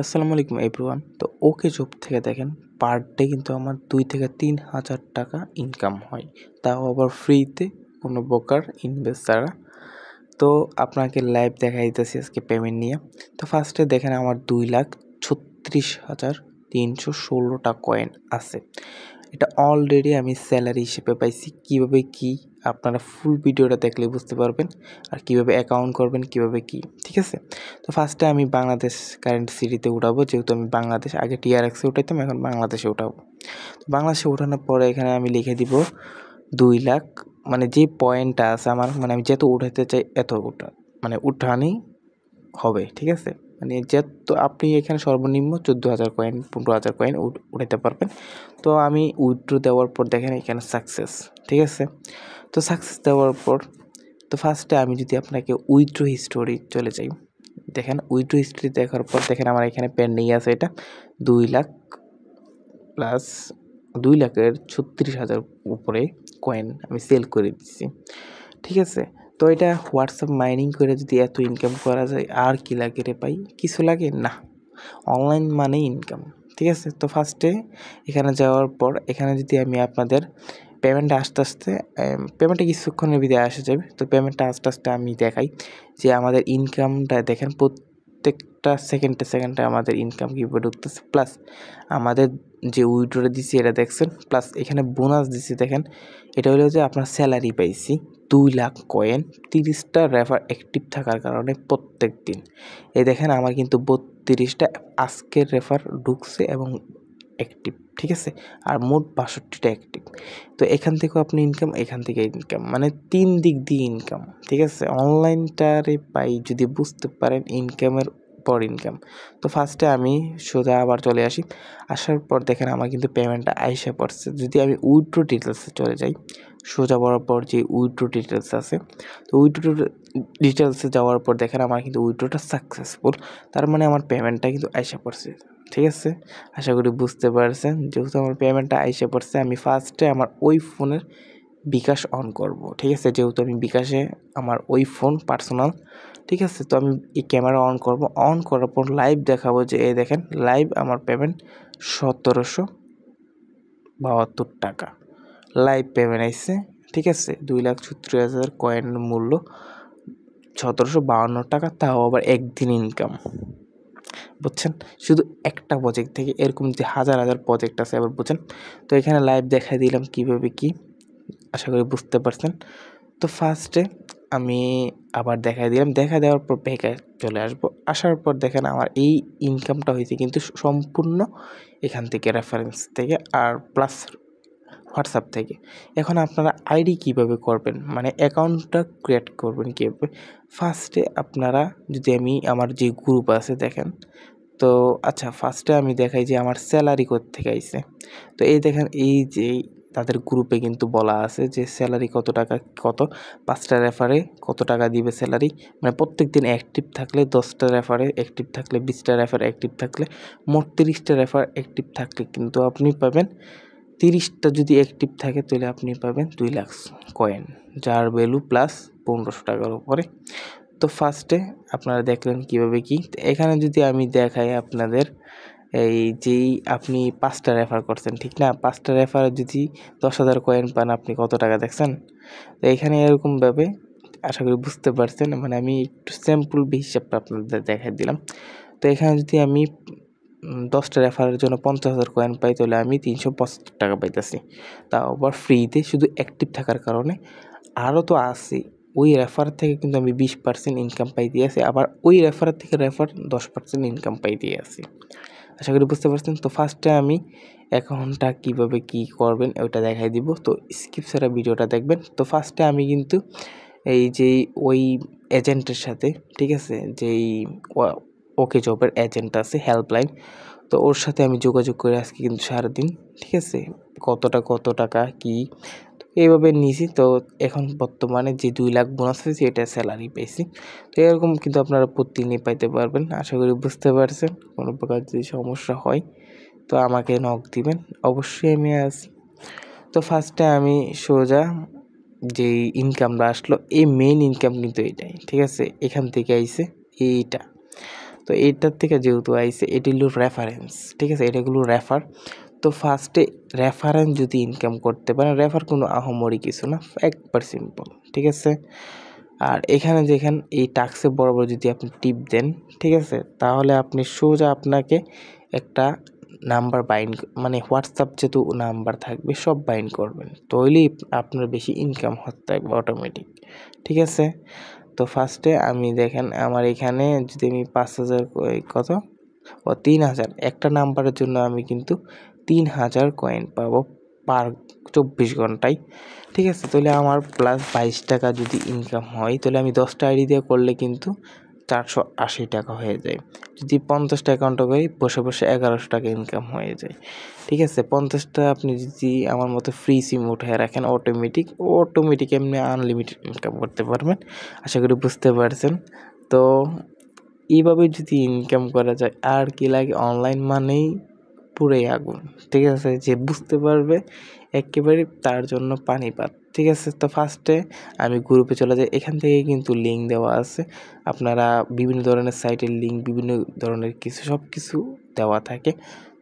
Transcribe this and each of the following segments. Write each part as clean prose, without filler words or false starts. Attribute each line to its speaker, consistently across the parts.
Speaker 1: আসসালামু আলাইকুম এভরিওয়ান। তো ওকে জব থেকে দেখেন পার ডে কিন্তু আমার 2 থেকে 3,000 টাকা ইনকাম হয়। তাও আবার ফ্রিতে কোনো প্রকার ইনভেস্ট ছাড়া। তো আপনাকে লাইভ দেখাই দিতেছি আজকে পেমেন্ট নিয়ে। তো ফার্স্টে দেখেন আমার 2,36,316 টা কয়েন আছে। এটা অলরেডি আমি স্যালারি হিসেবে পাইছি। কীভাবে কী আপনারা ফুল ভিডিওটা দেখলে বুঝতে পারবেন। আর কীভাবে অ্যাকাউন্ট করবেন, কীভাবে কী, ঠিক আছে? তো ফার্স্টে আমি বাংলাদেশ কারেন্ট সিটিতে উঠাবো, যেহেতু আমি বাংলাদেশ আগে টিআরএক্সে উঠাইতাম, এখন বাংলাদেশে উঠাবো। তো বাংলাদেশে উঠানোর পরে এখানে আমি লিখে দিব 2 লাখ, মানে যে পয়েন্টটা আছে আমার, মানে আমি যত উঠাইতে চাই এত উঠানি হবে, ঠিক আছে? মানে যত আপনি এখানে সর্বনিম্ন 14,000 কয়েন 15,000 কয়েন উঠাইতে পারবেন। তো আমি উইথড্র দেওয়ার পর দেখেন এখানে সাকসেস, ঠিক আছে? তো সাকসেস দেওয়ার পর তো ফার্স্টে আমি যদি আপনাকে উইথড্র হিস্টোরি চলে যাই, দেখেন উইথড্র হিস্ট্রি দেখার পর দেখেন আমার এখানে পেন্ডিং আছে এটা 2 লাখ প্লাস 2,36,000 উপরে কয়েন আমি সেল করে দিচ্ছি, ঠিক আছে? তো এটা হোয়াটসঅ্যাপ মাইনিং করে যদি এত ইনকাম করা যায়, আর কি লাগে রে ভাই? কিছু লাগে না। অনলাইন মানে ইনকাম, ঠিক আছে? তো ফার্স্টে এখানে যাওয়ার পর এখানে যদি আমি আপনাদের পেমেন্টটা আস্তে পেমেন্টটা কিছুক্ষণের ভিতরে আসে যাবে। তো পেমেন্টটা আস্তে আমি দেখাই যে আমাদের ইনকামটা দেখেন প্রত্যেকটা সেকেন্ডে আমাদের ইনকাম কীভাবে ঢুকতেছে। প্লাস আমাদের যে উইথড্রটা দিছি এটা দেখছেন, প্লাস এখানে বোনাস দিছি দেখেন। এটা হলো যে আপনার স্যালারি পাইছি 2 লাখ কয়েন, 30টা রেফার অ্যাক্টিভ থাকার কারণে প্রত্যেক দিন। এই দেখেন আমার কিন্তু 32টা আজকের রেফার ঢুকছে এবং অ্যাক্টিভ, ঠিক আছে? আর মোট 62টা অ্যাক্টিভ। তো এখান থেকেও আপনি ইনকাম, এখান থেকে ইনকাম, মানে 3 দিক দিয়ে ইনকাম, ঠিক আছে? অনলাইনটারে পাই যদি বুঝতে পারেন ইনকামের পর ইনকাম। তো ফার্স্টে আমি সোজা আবার চলে আসি। আসার পর দেখেন আমার কিন্তু পেমেন্টটা আইসা পড়ছে। যদি আমি উইথড্র ডিটেলসে চলে যাই, সোজা বরাবর যে উইথড্র ডিটেলস আছে, তো উইথড্র ডিটেলসে যাওয়ার পর দেখেন আমার কিন্তু উইথড্রটা সাকসেসফুল। তার মানে আমার পেমেন্টটা কিন্তু আইসা পড়ছে, ঠিক আছে? আশা করি বুঝতে পারছেন। যেহেতু আমার পেমেন্টটা আইসা পড়ছে, আমি ফার্স্টে আমার ওই ফোনের বিকাশ অন করব, ঠিক আছে? যেহেতু আমি বিকাশে আমার ওই ফোন পার্সোনাল, ঠিক আছে? তো আমি এই ক্যামেরা অন করব। অন করার পর লাইভ দেখাবো যে এই দেখেন লাইভ আমার পেমেন্ট 1,772 টাকা লাইভ পেমেন্ট আইছে, ঠিক আছে? 2,36,000 কয়েনের মূল্য 1,752 টাকা, তাও আবার একদিন ইনকাম, বুঝছেন? শুধু একটা প্রজেক্ট থেকে এরকম যে হাজার প্রজেক্ট আছে, আবার বুঝছেন? তো এখানে লাইভ দেখাই দিলাম কীভাবে কী, আশা করি বুঝতে পারছেন। তো ফার্স্টে আমি আবার দেখাই দিলাম, দেখা দেওয়ার পর ব্যাকে চলে আসবো। আসার পর দেখেন আমার এই ইনকামটা হয়েছে কিন্তু সম্পূর্ণ এখান থেকে রেফারেন্স থেকে আর প্লাস হোয়াটসঅ্যাপ থেকে। এখন আপনারা আইডি কীভাবে করবেন, মানে অ্যাকাউন্টটা ক্রিয়েট করবেন কীভাবে? ফার্স্টে আপনারা যদি আমি আমার যে গ্রুপ আছে দেখেন, তো আচ্ছা ফার্স্টে আমি দেখাই যে আমার স্যালারি কোত্থেকে আইছে। তো এই দেখেন এই যে তাদের গ্রুপে কিন্তু বলা আছে যে স্যালারি কত টাকা, কত 5টা রেফারে কত টাকা দিবে স্যালারি, মানে প্রত্যেকদিন অ্যাক্টিভ থাকলে 10টা রেফারে অ্যাক্টিভ থাকলে 20টা রেফার অ্যাক্টিভ থাকলে মোট 30টা রেফার অ্যাক্টিভ থাকলে কিন্তু আপনি পাবেন 30টা যদি অ্যাক্টিভ থাকে তাহলে আপনি পাবেন 2 লাখ কয়েন, যার ভ্যালু প্লাস 1500 টাকার উপরে। তো ফার্স্টে আপনারা দেখলেন কীভাবে কী। এখানে যদি আমি দেখাই আপনাদের, এই যেই আপনি 5টা রেফার করছেন, ঠিক না? 5টা রেফারে যদি 10,000 কয়েন পান, আপনি কত টাকা দেখছেন? তো এখানে এরকমভাবে আশা করি বুঝতে পারছেন। মানে আমি একটু স্যাম্পল হিসাবটা আপনাদের দেখাই দিলাম। তো এখানে যদি আমি 10টা রেফারের জন্য 50,000 কয়েন পাই, তাহলে আমি 375 টাকা পাইতেছি, তাও আবার ফ্রিতে, শুধু অ্যাক্টিভ থাকার কারণে। আরও তো আছে, ওই রেফার থেকে কিন্তু আমি 20% ইনকাম পাইতে আছি, আবার ওই রেফারের থেকে 10% ইনকাম পাইতে আছি। আশা করি বুঝতে পারছেন। তো ফার্স্টে আমি অ্যাকাউন্টটা কীভাবে কী করবেন ওইটা দেখাই দিব, তো স্কিপ ছাড়া ভিডিওটা দেখবেন। তো ফার্স্টে আমি কিন্তু এই যেই ওই এজেন্টের সাথে, ঠিক আছে, যেই ওকে জবের এজেন্ট আছে হেল্পলাইন, তো ওর সাথে আমি যোগাযোগ করে আজকে কিন্তু সারাদিন, ঠিক আছে, কত টাকা কী এইভাবে নিয়েছি। তো এখন বর্তমানে যে 2 লাখ বোনাস হয়েছে এটা স্যালারি পেয়েছি। তো এরকম কিন্তু আপনারা প্রতিদিনই পাইতে পারবেন। আশা করি বুঝতে পারছেন। কোনো প্রকার যদি সমস্যা হয় তো আমাকে নক দিবেন, অবশ্যই আমি আছি। তো ফার্স্টে আমি সোজা যেই ইনকামটা আসলো, এই মেইন ইনকাম কিন্তু এইটাই, ঠিক আছে? এখান থেকে আইছে এইটা। তো এটার থেকে যেহেতু আইছে এটি হলো রেফারেন্স, ঠিক আছে, এটাগুলো রেফার। তো ফার্স্টে রেফারেন্স যদি ইনকাম করতে পারেন, রেফার কোনো আহামরি কিছু না, একবার সিম্পল, ঠিক আছে। আর এখানে যেখানে এই টাস্কে বরাবর যদি আপনি টিপ দেন, ঠিক আছে, তাহলে আপনি সোজা আপনাকে একটা নাম্বার বাইন্ড, মানে হোয়াটসঅ্যাপ যেহেতু নাম্বার থাকবে সব বাইন্ড করবেন, তাহলেই আপনার বেশি ইনকাম হতে থাকবে অটোমেটিক, ঠিক আছে। তো ফার্স্টে আমি দেখেন আমার এখানে যদি আমি 5,000 কত 3,000 একটা নাম্বারের জন্য আমি কিন্তু 3,000 কয়েন পাবো পার 24 ঘন্টায়, ঠিক আছে। তাহলে আমার প্লাস 22 টাকা যদি ইনকাম হয়, তাহলে আমি 10টা আইডি দিয়ে করলে কিন্তু 480 টাকা হয়ে যায়। যদি 50টা অ্যাকাউন্টে করি বসে বসে 1100 টাকা ইনকাম হয়ে যায়, ঠিক আছে। 50টা আপনি যদি আমার মতো ফ্রি সিম উঠে রাখেন অটোমেটিক এমনি আনলিমিটেড ইনকাম করতে পারবেন। আশা করি বুঝতে পারছেন। তো এইভাবে যদি ইনকাম করা যায় আর কি লাগে, অনলাইন মানেই পুরোই আগুন, ঠিক আছে। যে বুঝতে পারবে একেবারে তার জন্য পানিপাত, ঠিক আছে। তো ফার্স্টে আমি গ্রুপে চলে যাই, এখান থেকে কিন্তু লিঙ্ক দেওয়া আছে, আপনারা বিভিন্ন ধরনের সাইটের লিঙ্ক, বিভিন্ন ধরনের কিছু সব কিছু দেওয়া থাকে।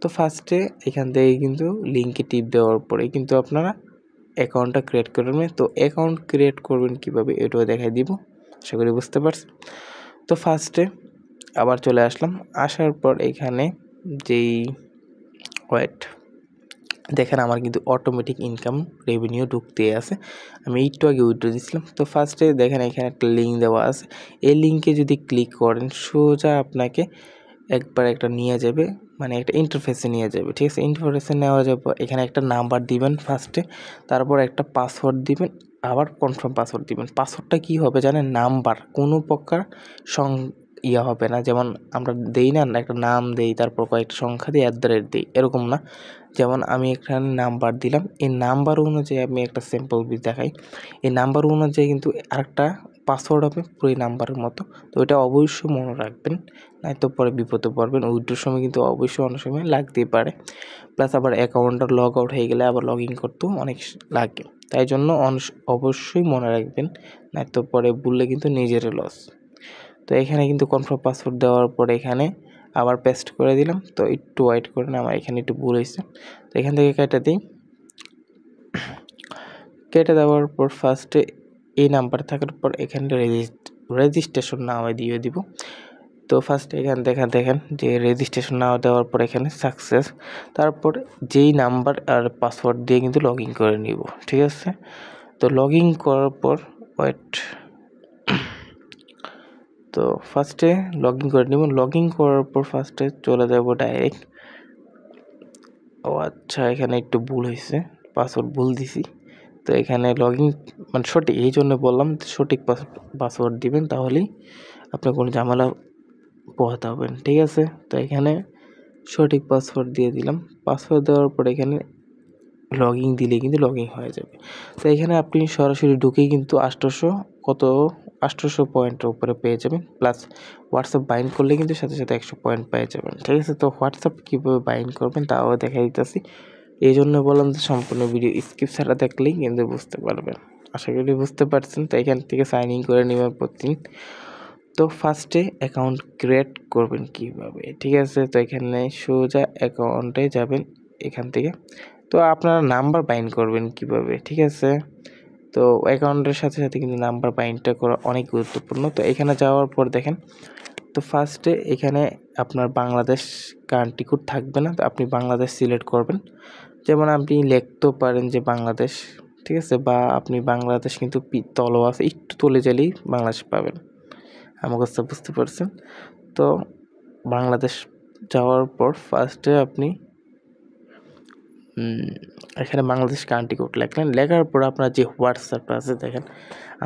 Speaker 1: তো ফার্স্টে এখান থেকে কিন্তু লিঙ্কে টিপ দেওয়ার পরে কিন্তু আপনারা অ্যাকাউন্টটা ক্রিয়েট করবেন। তো অ্যাকাউন্ট ক্রিয়েট করবেন কীভাবে এটাও দেখাই দিব, আশা করি বুঝতে পারছেন। তো ফার্স্টে আবার চলে আসলাম, আসার পর এখানে যেই দেখেন আমার কিন্তু অটোমেটিক ইনকাম রেভিনিউ ঢুকতে আছে, আমি একটু আগে উইথড্র দিয়েছিলাম। তো ফার্স্টে দেখেন এখানে একটা লিঙ্ক দেওয়া আছে, এই লিঙ্কে যদি ক্লিক করেন সোজা আপনাকে একবার একটা নিয়ে যাবে, মানে একটা ইন্টারফেসে নিয়ে যাবে, ঠিক আছে। ইন্টারফেসে নেওয়া যাবে, এখানে একটা নাম্বার দিবেন ফার্স্টে, তারপর একটা পাসওয়ার্ড দিবেন, আবার কনফার্ম পাসওয়ার্ড দিবেন। পাসওয়ার্ডটা কী হবে জানেন, নাম্বার, কোনো প্রকার হবে না, যেমন আমরা দেই না একটা নাম দেই তারপর কয়েকটা সংখ্যা দিই দিই, এরকম না। যেমন আমি এখানে নাম্বার দিলাম, এই নাম্বার অনুযায়ী আমি একটা স্যাম্পল দেখাই, এই নাম্বার অনুযায়ী কিন্তু আরেকটা পাসওয়ার্ড হবে পুরো নাম্বারের মতো। তো এটা অবশ্যই মনে রাখবেন, নয়তো পরে বিপদে পড়বেন, উইথড্রোর সময় কিন্তু অবশ্যই অনেক সময় লাগতেই পারে। প্লাস আবার অ্যাকাউন্টটা লগ আউট হয়ে গেলে আবার লগ ইন করতেও অনেক লাগে, তাই জন্য অবশ্যই মনে রাখবেন, নয়তো পরে ভুললে কিন্তু নিজেরই লস। তো এখানে কিন্তু কনফার্ম পাসওয়ার্ড দেওয়ার পরে এখানে আবার পেস্ট করে দিলাম। তো একটু ওয়েট করেন, আমার এখানে একটু ভুল হয়েছে। তো এখান থেকে কেটে দিই, কেটে দেওয়ার পর ফার্স্টে এই নাম্বার থাকার পর এখানে রেজিস্ট্রেশন নামে দিয়ে দিব। তো ফার্স্টে এখান দেখেন যে রেজিস্ট্রেশন নাও দেওয়ার পর এখানে সাকসেস, তারপর যেই নাম্বার আর পাসওয়ার্ড দিয়ে কিন্তু লগ ইন করে নিব, ঠিক আছে। তো লগ ইন করার পর তো ফার্স্টে লগ ইন করে নেব, লগ ইন করার পর ফার্স্টে চলে যাব ডাইরেক্ট, আচ্ছা এখানে একটু ভুল হয়েছে, পাসওয়ার্ড ভুল দিছি। তো এখানে লগ ইন মানে সঠিক, এই জন্য বললাম সঠিক পাসওয়ার্ড দিবেন, তাহলেই আপনি কোনো ঝামেলা পোহাতে হবেন, ঠিক আছে। তো এখানে সঠিক পাসওয়ার্ড দিয়ে দিলাম, পাসওয়ার্ড দেওয়ার পর এখানে লগ ইন দিলে কিন্তু লগ ইন হয়ে যাবে। তো এখানে আপনি সরাসরি ঢুকেই কিন্তু 800 পয়েন্টের উপরে পেয়ে যাবেন, প্লাস হোয়াটসঅ্যাপ বাইন্ড করলে কিন্তু সাথে সাথে 100 পয়েন্ট পেয়ে যাবেন, ঠিক আছে। তো হোয়াটসঅ্যাপ কীভাবে বাইন্ড করবেন তাও দেখা দিতেছি, এই জন্য বললাম যে সম্পূর্ণ ভিডিও স্কিপ ছাড়া দেখলেই কিন্তু বুঝতে পারবেন, আশা করি বুঝতে পারছেন। তো এখান থেকে সাইন ইন করে নেবেন প্রতিদিন। তো ফার্স্টে অ্যাকাউন্ট ক্রিয়েট করবেন কীভাবে, ঠিক আছে। তো এখানে সোজা অ্যাকাউন্টে যাবেন এখান থেকে, তো আপনারা নাম্বার বাইন্ড করবেন কিভাবে, ঠিক আছে। তো অ্যাকাউন্টের সাথে সাথে কিন্তু নাম্বার বাইন্ডটা করা অনেক গুরুত্বপূর্ণ। তো এখানে যাওয়ার পর দেখেন, তো ফার্স্টে এখানে আপনার বাংলাদেশ কান্ট্রি কোড থাকবে না, তো আপনি বাংলাদেশ সিলেক্ট করবেন। যেমন আপনি লিখতেও পারেন যে বাংলাদেশ, ঠিক আছে, বা আপনি বাংলাদেশ কিন্তু তলও আছে, একটু তুলে গেলেই বাংলাদেশ পাবেন, আমার কাছে বুঝতে পারছেন। তো বাংলাদেশ যাওয়ার পর ফার্স্টে আপনি এখানে বাংলাদেশ কান্ট্রি কোড লিখলেন, লেখার পর আপনার যে হোয়াটসঅ্যাপটা আছে দেখেন,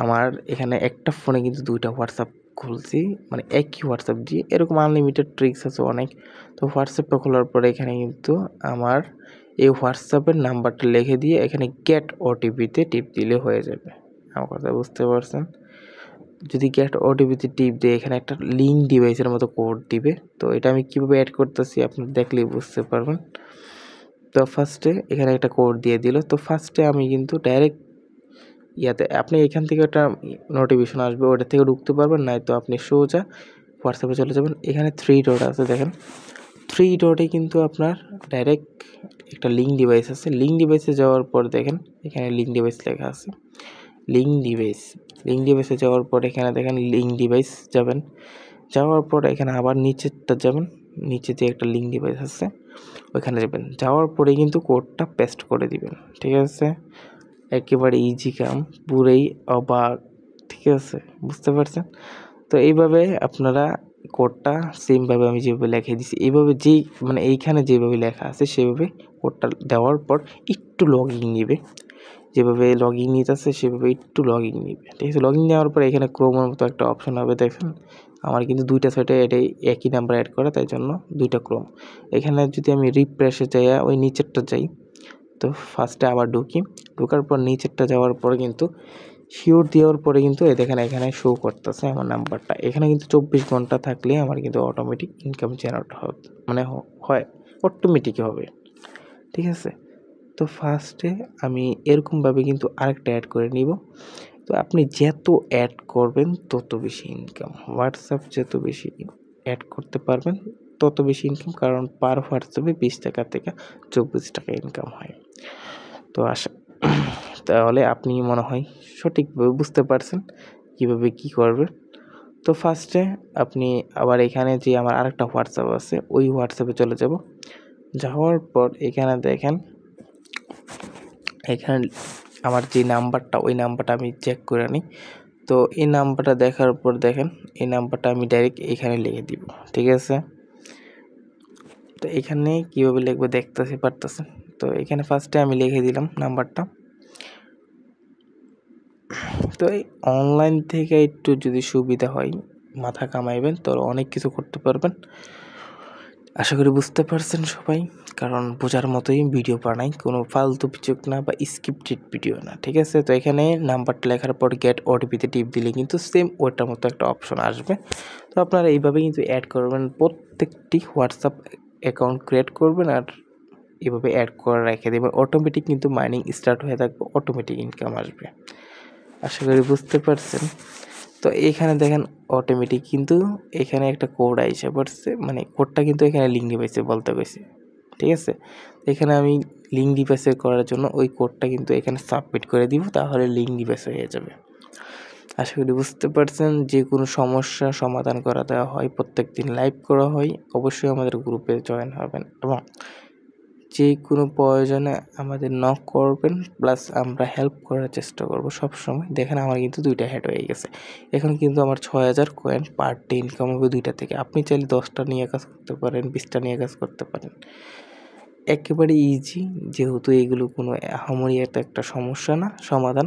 Speaker 1: আমার এখানে একটা ফোনে কিন্তু 2টা হোয়াটসঅ্যাপ খুলছি, মানে একই হোয়াটসঅ্যাপ দিয়ে, এরকম আনলিমিটেড ট্রিক্স আছে অনেক। তো হোয়াটসঅ্যাপটা খোলার পরে এখানে কিন্তু আমার এই হোয়াটসঅ্যাপের নাম্বারটা লিখে দিয়ে এখানে গেট ওটিপিতে টিপ দিলে হয়ে যাবে, আমার কথা বুঝতে পারছেন। যদি গেট ওটিপিতে টিপ দিয়ে এখানে একটা লিঙ্ক ডিভাইসের মতো কোড দিবে, তো এটা আমি কীভাবে অ্যাড করতেছি আপনি দেখলেই বুঝতে পারবেন। তো ফার্স্টে এখানে একটা কোড দিয়ে দিল, তো ফার্স্টে আমি কিন্তু ডাইরেক্ট আপনি এখান থেকে একটা নোটিফিকেশন আসবে, ওটা থেকে ঢুকতে পারবেন, নয়তো আপনি সোজা হোয়াটসঅ্যাপে চলে যাবেন। এখানে 3 ডট আছে দেখেন, 3 ডটে কিন্তু আপনার ডাইরেক্ট একটা লিঙ্ক ডিভাইস আছে। লিঙ্ক ডিভাইসে যাওয়ার পর দেখেন এখানে লিঙ্ক ডিভাইস লেখা আছে। লিঙ্ক ডিভাইসে যাওয়ার পর এখানে দেখেন লিঙ্ক ডিভাইস যাবেন। যাওয়ার পর এখানে আবার নিচেরটা যাবেন, নিচে যে একটা লিঙ্ক ডিভাইস আছে ওইখানে যাবেন। যাওয়ার পরে কিন্তু কোডটা পেস্ট করে দিবেন, ঠিক আছে? একেবারে ইজি কাম, পুরোই অবাক, ঠিক আছে? বুঝতে পারছেন? তো এইভাবে আপনারা কোডটা সেমভাবে আমি যেভাবে লিখে দিছি এইভাবে যেই মানে এইখানে যেভাবে লেখা আছে সেভাবে কোডটা দেওয়ার পর একটু লগইন নেবে, যেভাবে লগইন নিতেছে সেভাবে একটু লগইন নেবে, ঠিক আছে? লগইন নেওয়ার পর এখানে ক্রোমের মতো একটা অপশন হবে দেখেন। আমার কিন্তু দুইটা সাইটে এটাই একই নাম্বার অ্যাড করা, তাই জন্য দুইটা ক্রোম। এখানে যদি আমি রিফ্রেশে যাই ওই নিচেরটা যাই, তো ফার্স্টে আবার ঢোকার পর নিচেরটা যাওয়ার পরে কিন্তু শিওর দেওয়ার পরে কিন্তু দেখেন এখানে শো করতেছে আমার নাম্বারটা। এখানে কিন্তু 24 ঘন্টা থাকলে আমার কিন্তু অটোমেটিক ইনকাম জেনারেট মানে হয়, অটোমেটিক হবে, ঠিক আছে? তো ফার্স্টে আমি এরকমভাবে কিন্তু আরেকটা অ্যাড করে নিব। তো আপনি যত অ্যাড করবেন তত বেশি ইনকাম। হোয়াটসঅ্যাপ যত বেশি অ্যাড করতে পারবেন তত বেশি ইনকাম, কারণ পার হোয়াটসঅ্যাপে 20 টাকা থেকে 24 টাকা ইনকাম হয়। তো তাহলে আপনি মনে হয় সঠিকভাবে বুঝতে পারছেন কীভাবে কী করবেন। তো ফার্স্টে আপনি আবার এখানে যে আমার আরেকটা হোয়াটসঅ্যাপ আছে ওই হোয়াটসঅ্যাপে চলে যাব। যাওয়ার পর এখানে দেখেন এখানে আমার যে নাম্বারটা ওই নাম্বারটা আমি চেক করে নিই। তো এই নাম্বারটা দেখার পর দেখেন এই নাম্বারটা আমি ডাইরেক্ট এখানে লিখে দিব, ঠিক আছে? তো এখানে কীভাবে লিখবো দেখতেছি পারতেছেন। তো এখানে ফার্স্টে আমি লিখে দিলাম নাম্বারটা। তো এই অনলাইন থেকে একটু যদি সুবিধা হয়, মাথা কামাইবেন তো অনেক কিছু করতে পারবেন। আশা করি বুঝতে পারছেন সবাই, কারণ বোঝার মতোই ভিডিও বানাই, কোনো ফালতু পিচুক না বা স্ক্রিপ্টেড ভিডিও না, ঠিক আছে? তো এখানে নাম্বারটা লেখার পর গেট ওটিপিতে টিপ দিলে কিন্তু সেম ওটার মতো একটা অপশন আসবে। তো আপনারা এইভাবে কিন্তু অ্যাড করবেন, প্রত্যেকটি হোয়াটসঅ্যাপ অ্যাকাউন্ট ক্রিয়েট করবেন আর এভাবে অ্যাড করে রেখে দেবেন। অটোমেটিক কিন্তু মাইনিং স্টার্ট হয়ে থাকবে, অটোমেটিক ইনকাম আসবে। আশা করি বুঝতে পারছেন। তো এখানে দেখেন অটোমেটিক কিন্তু এখানে একটা কোড আইসা পড়ছে, মানে কোডটা কিন্তু এখানে লিঙ্ক ডিভাইসে বলতে গেছে, ঠিক আছে? এখানে আমি লিঙ্ক ডিভাইসে করার জন্য ওই কোডটা কিন্তু এখানে সাবমিট করে দিব, তাহলে লিঙ্ক ডিভাইস হয়ে যাবে। আশা করি বুঝতে পারছেন। যে কোনো সমস্যা সমাধান করা দেওয়া হয়, প্রত্যেক দিন লাইভ করা হয়। অবশ্যই আমাদের গ্রুপে জয়েন হবেন এবং যে কোনো প্রয়োজনে আমাদের নক করবেন, প্লাস আমরা হেল্প করার চেষ্টা করব সবসময়। দেখেন আমার কিন্তু 2টা হেড হয়ে গেছে। এখন কিন্তু আমার 6000 কয়েন পার ডে ইনকাম হবে 2টা থেকে। আপনি চাইলে 10টা নিয়ে কাজ করতে পারেন, 20টা নিয়ে কাজ করতে পারেন। একেবারে ইজি, যেহেতু এগুলো কোনো আহামরি একটা সমস্যা না, সমাধান।